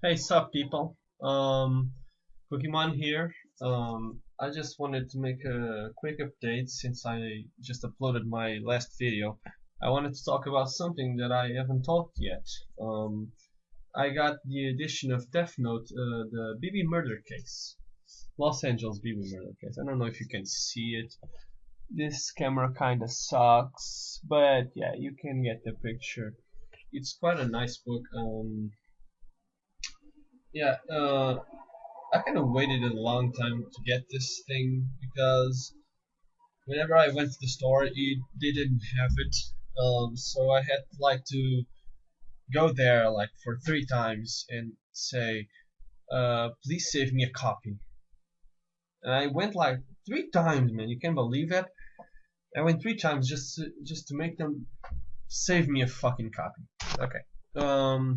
Hey, sup, people? Cookiemon here. I just wanted to make a quick update since I just uploaded my last video. I wanted to talk about something that I haven't talked yet. I got the edition of Death Note, the BB murder case. Los Angeles BB murder case. I don't know if you can see it. This camera kinda sucks, but yeah, you can get the picture. It's quite a nice book. Yeah, I kind of waited a long time to get this thing because whenever I went to the store, they didn't have it. So I had to go there like for 3 times and say, please save me a copy. And I went like 3 times, man. You can't believe that. I went 3 times just to make them save me a fucking copy. Okay. Um,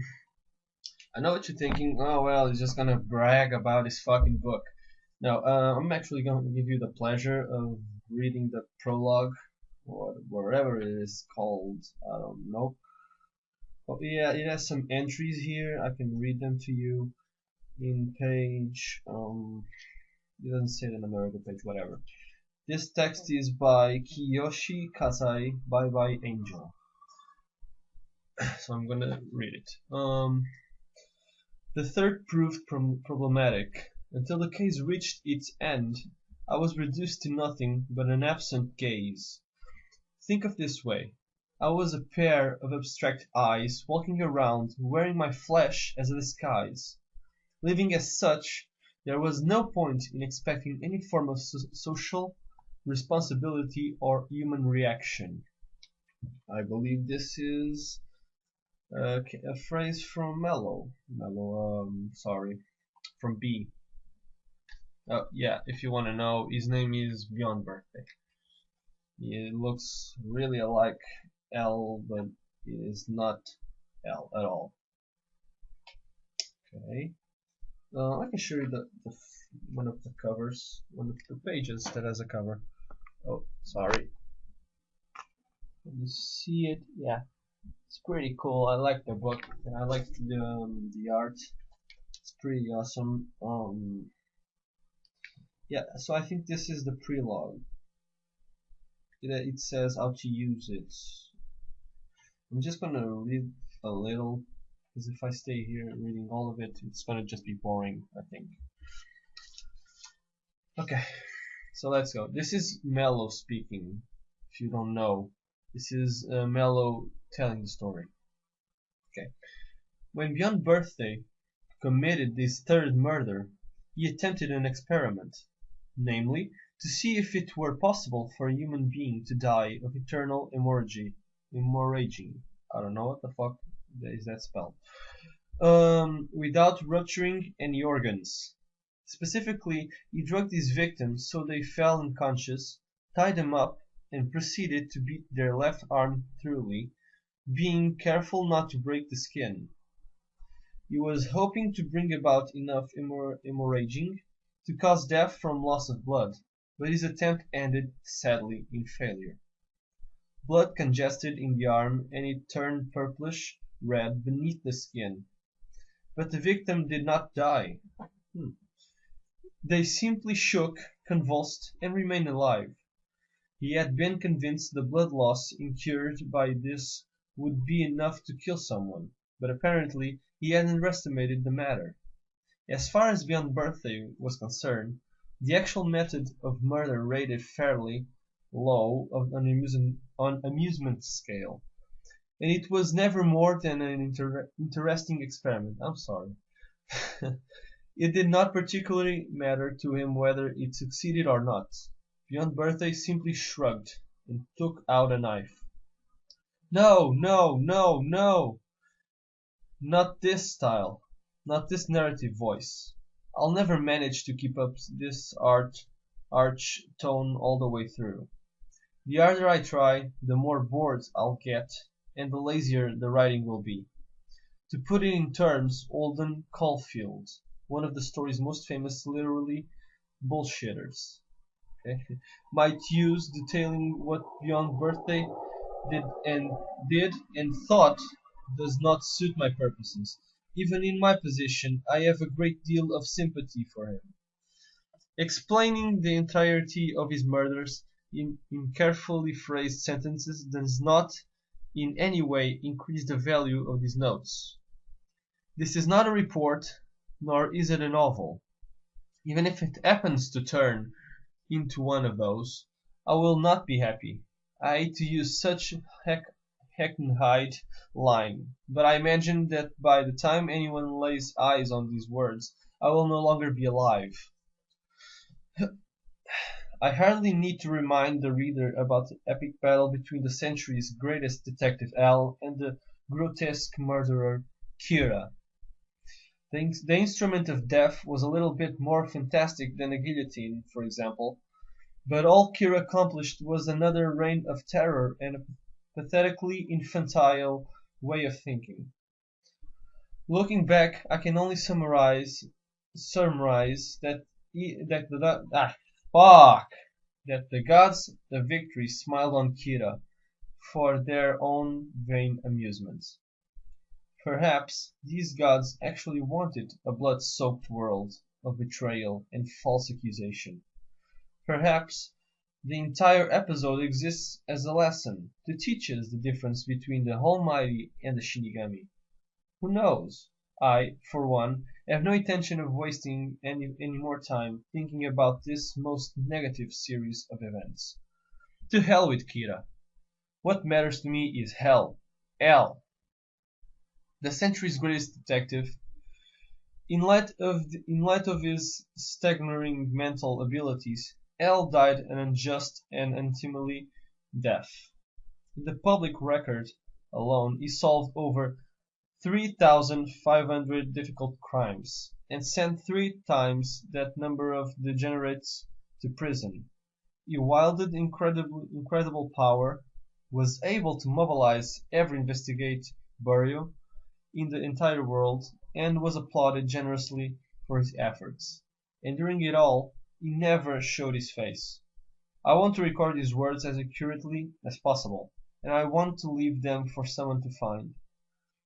I know what you're thinking. Oh well, he's just gonna brag about his fucking book. No, I'm actually going to give you the pleasure of reading the prologue, or whatever it is called. I don't know. But yeah, it has some entries here. I can read them to you in page. It doesn't say the number of the page. Whatever. This text is by Kiyoshi Kasai. Bye Bye Angel. So I'm gonna read it. The third proved problematic. Until the case reached its end, I was reduced to nothing but an absent gaze. Think of this way. I was a pair of abstract eyes walking around wearing my flesh as a disguise. Living as such, there was no point in expecting any form of social responsibility or human reaction. I believe this is a phrase from sorry, from B. Yeah, if you want to know, his name is Beyond Birthday. It looks really like L, but it is not L at all. Okay. I can show you one of the covers, one of the pages that has a cover. Oh, sorry. Can you see it? Yeah, it's pretty cool. I like the book. And I like the art. It's pretty awesome. Yeah. So I think this is the prologue. It says how to use it. I'm just gonna read a little because if I stay here reading all of it, it's gonna just be boring, I think. Okay, so let's go. This is Mello speaking. If you don't know, this is Mello telling the story. Okay, when Beyond Birthday committed this third murder, he attempted an experiment, namely, to see if it were possible for a human being to die of eternal hemorrhaging. I don't know what the fuck is that spelled. Without rupturing any organs. Specifically, he drugged his victims so they fell unconscious, tied them up, and proceeded to beat their left arm thoroughly, being careful not to break the skin. He was hoping to bring about enough hemorrhaging to cause death from loss of blood, but his attempt ended sadly in failure. Blood congested in the arm and it turned purplish red beneath the skin. But the victim did not die. They simply shook, convulsed, and remained alive. He had been convinced the blood loss incurred by this would be enough to kill someone, but apparently he had underestimated the matter. As far as Beyond Birthday was concerned, the actual method of murder rated fairly low on amusement scale, and it was never more than an interesting experiment. I'm sorry. It did not particularly matter to him whether it succeeded or not. Beyond Birthday simply shrugged and took out a knife. No, no, no, no! Not this style. Not this narrative voice. I'll never manage to keep up this arch tone all the way through. The harder I try, the more bored I'll get, and the lazier the writing will be. To put it in terms, Holden Caulfield, one of the story's most famous literally bullshitters, okay, might use detailing what Beyond Birthday did and thought does not suit my purposes. Even in my position, I have a great deal of sympathy for him. Explaining the entirety of his murders in carefully phrased sentences does not in any way increase the value of these notes. This is not a report, nor is it a novel. Even if it happens to turn into one of those, I will not be happy. I hate to use such hackneyed line, but I imagine that by the time anyone lays eyes on these words, I will no longer be alive. I hardly need to remind the reader about the epic battle between the century's greatest detective Al and the grotesque murderer Kira. The instrument of death was a little bit more fantastic than a guillotine, for example, but all Kira accomplished was another reign of terror and a pathetically infantile way of thinking. Looking back, I can only surmise that the gods of victory smiled on Kira for their own vain amusement. Perhaps these gods actually wanted a blood-soaked world of betrayal and false accusation. Perhaps the entire episode exists as a lesson to teach us the difference between the Almighty and the Shinigami. Who knows? I, for one, have no intention of wasting any more time thinking about this most negative series of events. To hell with Kira. What matters to me is hell. Hell. The century's greatest detective. In light of his staggering mental abilities, L died an unjust and untimely death. In the public record alone, he solved over 3,500 difficult crimes, and sent 3 times that number of degenerates to prison. He wielded incredible power, was able to mobilize every investigate bureau in the entire world, and was applauded generously for his efforts. And during it all, he never showed his face. I want to record his words as accurately as possible, and I want to leave them for someone to find.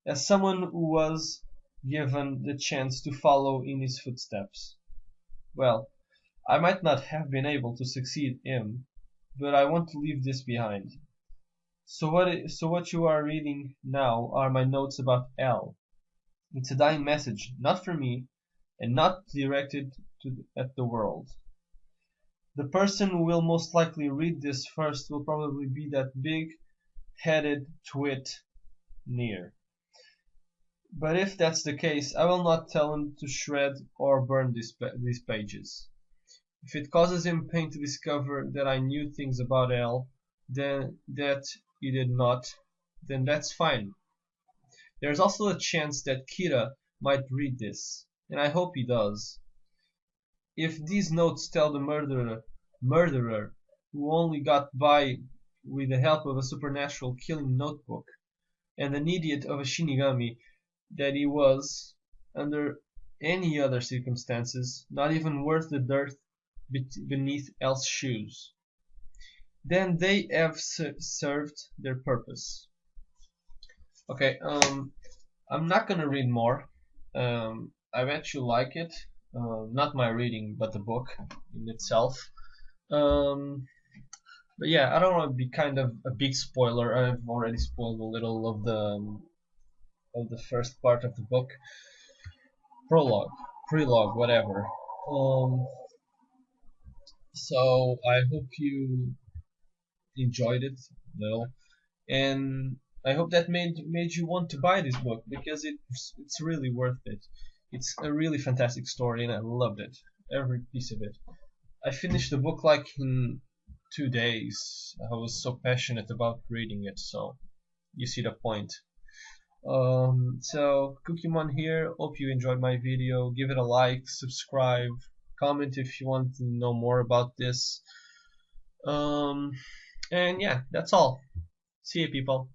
As someone who was given the chance to follow in his footsteps. Well, I might not have been able to succeed him, but I want to leave this behind. So what you are reading now are my notes about L. It's a dying message, not for me, and not directed at the world. The person who will most likely read this first will probably be that big-headed twit near. But if that's the case, I will not tell him to shred or burn these pages. If it causes him pain to discover that I knew things about L, then that he did not, then that's fine. There's also a chance that Kira might read this, and I hope he does. If these notes tell the murderer who only got by with the help of a supernatural killing notebook, and an idiot of a Shinigami, that he was, under any other circumstances, not even worth the dirt beneath El's shoes, then they have served their purpose. Okay, I'm not gonna read more. I bet you like it. Not my reading, but the book in itself. But yeah, I don't want to be kind of a big spoiler. I've already spoiled a little of the first part of the book. Prelogue, whatever. So I hope you enjoyed it a little, and I hope that made you want to buy this book, because it's really worth it. It's a really fantastic story, and I loved it, every piece of it. I finished the book like in 2 days. I was so passionate about reading it, so you see the point. So Cookiemon here. Hope you enjoyed my video. Give it a like, subscribe, comment if you want to know more about this. And yeah, that's all. See you, people.